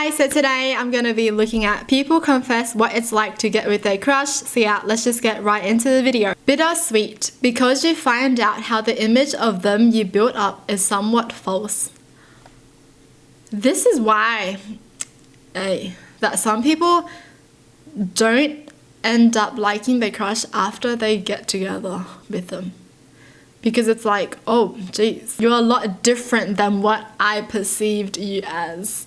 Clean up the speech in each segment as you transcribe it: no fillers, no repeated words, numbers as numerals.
guys, so today I'm going to be looking at people confess what it's like to get with their crush. So yeah, let's just get right into the video. Bittersweet, because you find out how the image of them you built up is somewhat false. This is why that some people don't end up liking their crush after they get together with them. Because it's like, oh geez, you're a lot different than what I perceived you as.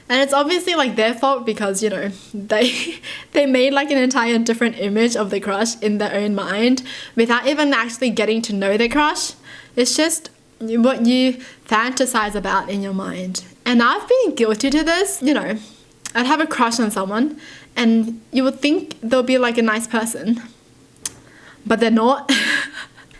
And it's obviously like their fault because, you know, they made like an entire different image of the crush in their own mind without even actually getting to know the crush. It's just what you fantasize about in your mind. And I've been guilty to this, you know. I'd have a crush on someone and you would think they'll be like a nice person, but they're not.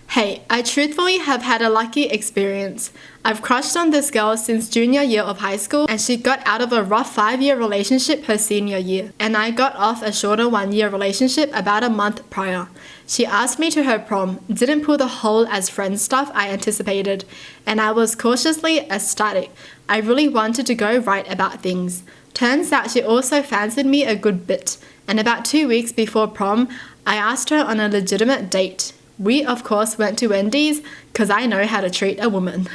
Hey, I truthfully have had a lucky experience. I've crushed on this girl since junior year of high school, and she got out of a rough 5-year relationship her senior year, and I got off a shorter 1-year relationship about a month prior. She asked me to her prom, didn't pull the whole as friend stuff I anticipated, and I was cautiously ecstatic. I really wanted to go right about things. Turns out she also fancied me a good bit, and about 2 weeks before prom, I asked her on a legitimate date. We, of course, went to Wendy's because I know how to treat a woman.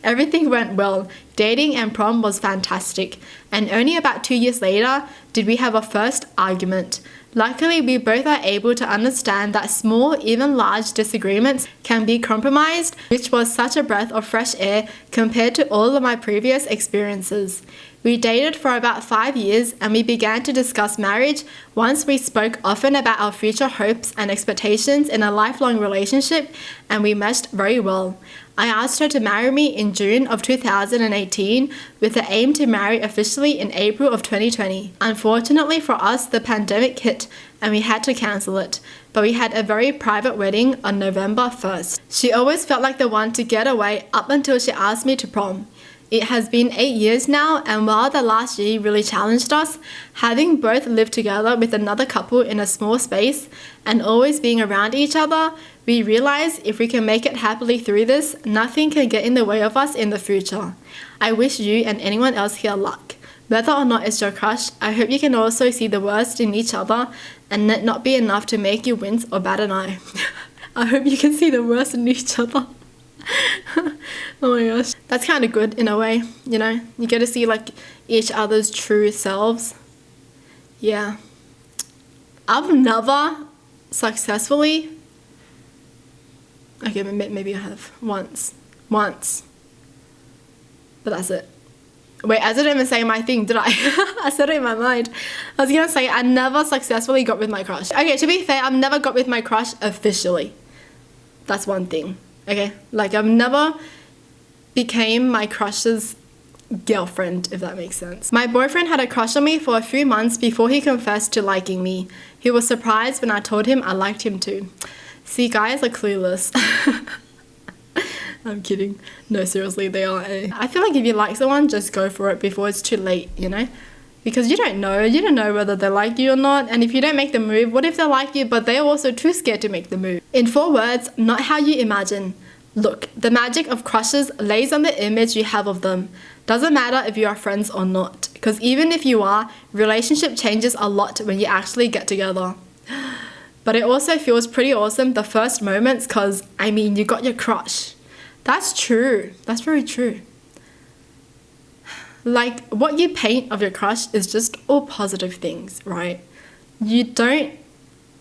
Everything went well. Dating and prom was fantastic. And only about 2 years later did we have a first argument. Luckily, we both are able to understand that small, even large disagreements can be compromised, which was such a breath of fresh air compared to all of my previous experiences. We dated for about 5 years and we began to discuss marriage once we spoke often about our future hopes and expectations in a lifelong relationship, and we meshed very well. I asked her to marry me in June of 2018 with the aim to marry officially in April of 2020. Unfortunately for us, the pandemic hit and we had to cancel it, but we had a very private wedding on November 1st. She always felt like the one to get away up until she asked me to prom. It has been 8 years now, and while the last year really challenged us, having both lived together with another couple in a small space and always being around each other, we realized if we can make it happily through this, nothing can get in the way of us in the future. I wish you and anyone else here luck. Whether or not it's your crush, I hope you can also see the worst in each other and it not be enough to make you wince or bat an eye. I hope you can see the worst in each other. Oh my gosh, that's kind of good in a way, you know, you get to see like each other's true selves. Yeah, I've never successfully, okay, maybe I have once, but that's it. Wait, I didn't even say my thing, did I? I said it in my mind. I was gonna say I never successfully got with my crush. Okay, to be fair, I've never got with my crush officially. That's one thing. Okay, like I've never became my crush's girlfriend, if that makes sense. My boyfriend had a crush on me for a few months before he confessed to liking me. He was surprised when I told him I liked him too. See, guys are clueless. I'm kidding. No, seriously, they are. I feel like if you like someone, just go for it before it's too late, you know? Because you don't know whether they like you or not, and if you don't make the move, what if they like you but they're also too scared to make the move? In 4 words, not how you imagine. Look, the magic of crushes lays on the image you have of them. Doesn't matter if you are friends or not, because even if you are, relationship changes a lot when you actually get together. But it also feels pretty awesome the first moments because, I mean, you got your crush. That's true. That's very true. Like, what you paint of your crush is just all positive things, right? You don't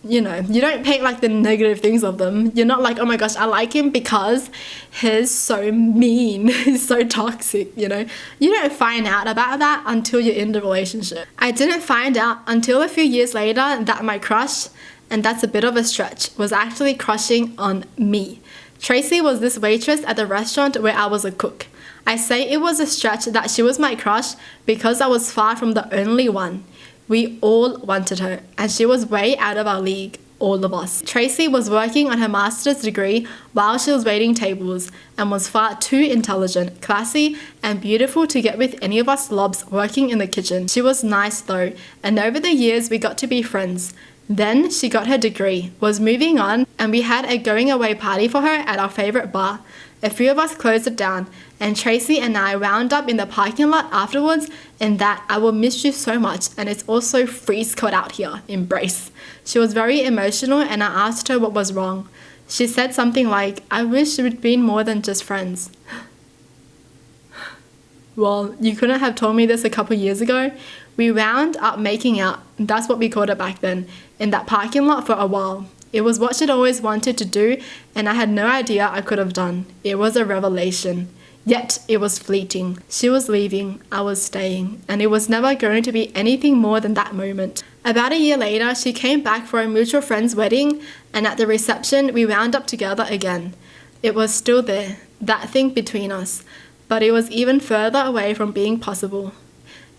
paint like the negative things of them. You're not like, oh my gosh, I like him because he's so mean, he's so toxic, you know? You don't find out about that until you're in the relationship. I didn't find out until a few years later that my crush, and that's a bit of a stretch, was actually crushing on me. Tracy was this waitress at the restaurant where I was a cook. I say it was a stretch that she was my crush because I was far from the only one. We all wanted her, and she was way out of our league, all of us. Tracy was working on her master's degree while she was waiting tables and was far too intelligent, classy, and beautiful to get with any of us slobs working in the kitchen. She was nice though, and over the years we got to be friends. Then she got her degree, was moving on, and we had a going away party for her at our favorite bar. A few of us closed it down, and Tracy and I wound up in the parking lot afterwards in that I will miss you so much, and it's also freeze cold out here. Embrace. She was very emotional, and I asked her what was wrong. She said something like, I wish we'd been more than just friends. Well, you couldn't have told me this a couple years ago. We wound up making out, that's what we called it back then, in that parking lot for a while. It was what she'd always wanted to do, and I had no idea I could have done. It was a revelation. Yet it was fleeting. She was leaving, I was staying, and it was never going to be anything more than that moment. About a year later, she came back for a mutual friend's wedding, and at the reception, we wound up together again. It was still there, that thing between us, but it was even further away from being possible.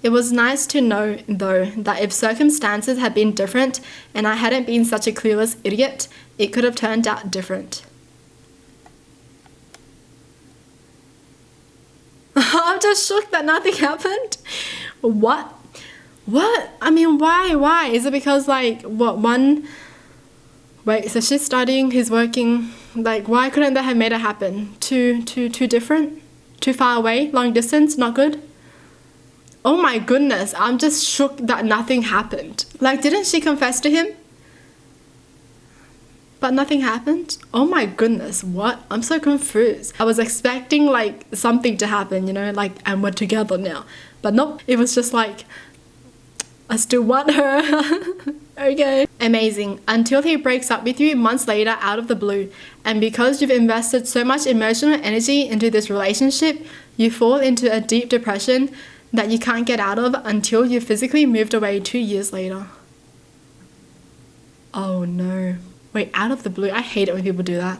It was nice to know, though, that if circumstances had been different and I hadn't been such a clueless idiot, it could have turned out different. I'm just shocked that nothing happened. What? I mean, why? Is it because, like, wait, so she's studying, he's working, like, why couldn't they have made it happen? Too different? Too far away? Long distance? Not good? Oh my goodness, I'm just shook that nothing happened. Like, didn't she confess to him? But nothing happened? Oh my goodness, what? I'm so confused. I was expecting, like, something to happen, you know, like, and we're together now. But nope, it was just like, I still want her. Okay. Amazing. Until he breaks up with you months later out of the blue. And because you've invested so much emotional energy into this relationship, you fall into a deep depression that you can't get out of until you physically moved away 2 years later. Oh no. Wait, out of the blue. I hate it when people do that.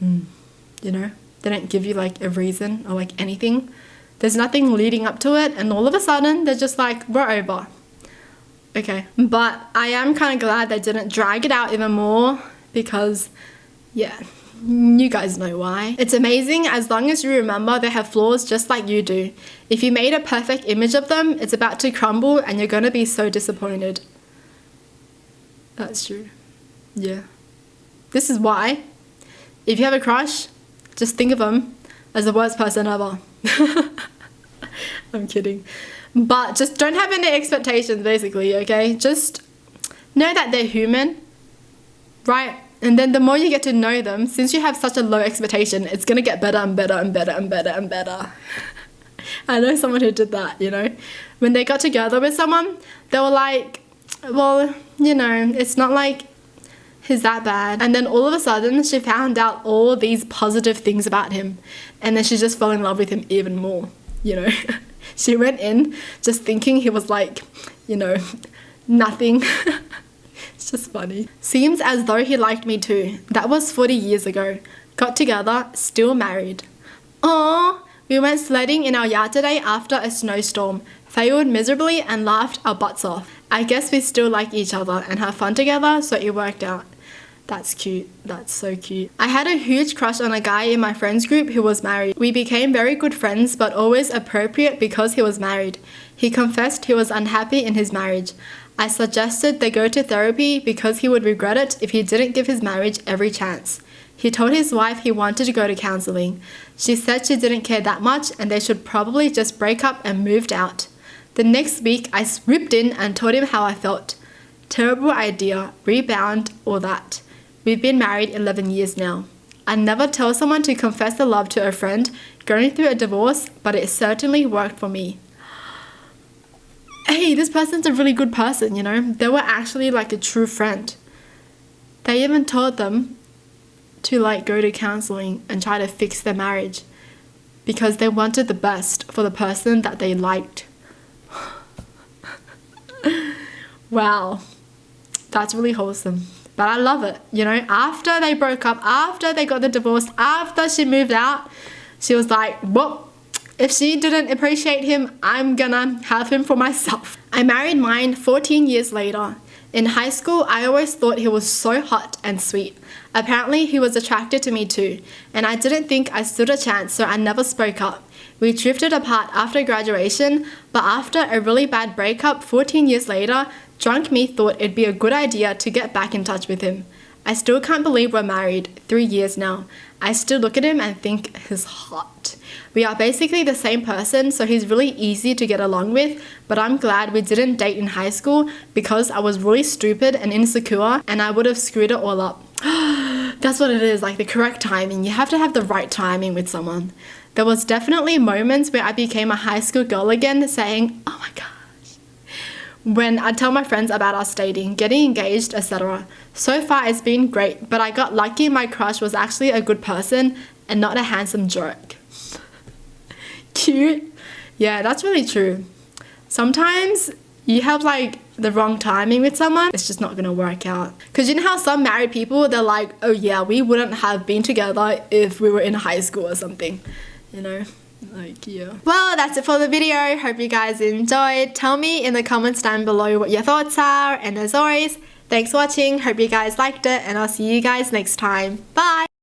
You know, they don't give you like a reason or like anything. There's nothing leading up to it, and all of a sudden they're just like, we're over. Okay, but I am kind of glad they didn't drag it out even more because, yeah, you guys know why. It's amazing as long as you remember they have flaws just like you do. If you made a perfect image of them, it's about to crumble and you're gonna be so disappointed. That's true. Yeah. This is why, if you have a crush, just think of them as the worst person ever. I'm kidding. But just don't have any expectations, basically, okay? Just know that they're human, right? And then the more you get to know them, since you have such a low expectation, it's going to get better and better and better and better and better. I know someone who did that, you know? When they got together with someone, they were like, well, you know, it's not like he's that bad. And then all of a sudden, she found out all these positive things about him. And then she just fell in love with him even more, you know? She went in just thinking he was like, you know, nothing. It's just funny. Seems as though he liked me too. That was 40 years ago. Got together, still married. Aww. We went sledding in our yard today after a snowstorm. Failed miserably and laughed our butts off. I guess we still like each other and have fun together, so it worked out. That's cute. That's so cute. I had a huge crush on a guy in my friends group who was married. We became very good friends, but always appropriate because he was married. He confessed he was unhappy in his marriage. I suggested they go to therapy because he would regret it if he didn't give his marriage every chance. He told his wife he wanted to go to counseling. She said she didn't care that much and they should probably just break up and moved out. The next week, I swooped in and told him how I felt. Terrible idea, rebound, all that. We've been married 11 years now. I never tell someone to confess their love to a friend going through a divorce, but it certainly worked for me. Hey, this person's a really good person, you know? They were actually like a true friend. They even told them to like go to counseling and try to fix their marriage because they wanted the best for the person that they liked. Wow, that's really wholesome. But I love it, you know, after they broke up, after they got the divorce, after she moved out, she was like, well, if she didn't appreciate him, I'm gonna have him for myself. I married mine 14 years later. In high school, I always thought he was so hot and sweet. Apparently, he was attracted to me too, and I didn't think I stood a chance, so I never spoke up. We drifted apart after graduation, but after a really bad breakup 14 years later, drunk me thought it'd be a good idea to get back in touch with him. I still can't believe we're married 3 years now. I still look at him and think he's hot. We are basically the same person, so he's really easy to get along with, but I'm glad we didn't date in high school because I was really stupid and insecure and I would have screwed it all up. That's what it is, like the correct timing. You have to have the right timing with someone. There was definitely moments where I became a high school girl again, saying, oh my gosh, when I tell my friends about us dating, getting engaged, etc. So far it's been great, but I got lucky my crush was actually a good person and not a handsome jerk. Cute. Yeah, that's really true. Sometimes you have like the wrong timing with someone, it's just not gonna work out. Because you know how some married people, they're like, oh yeah, we wouldn't have been together if we were in high school or something, you know? Like, yeah. Well, that's it for the video. Hope you guys enjoyed. Tell me in the comments down below what your thoughts are, and as always, thanks for watching. Hope you guys liked it, and I'll see you guys next time. Bye!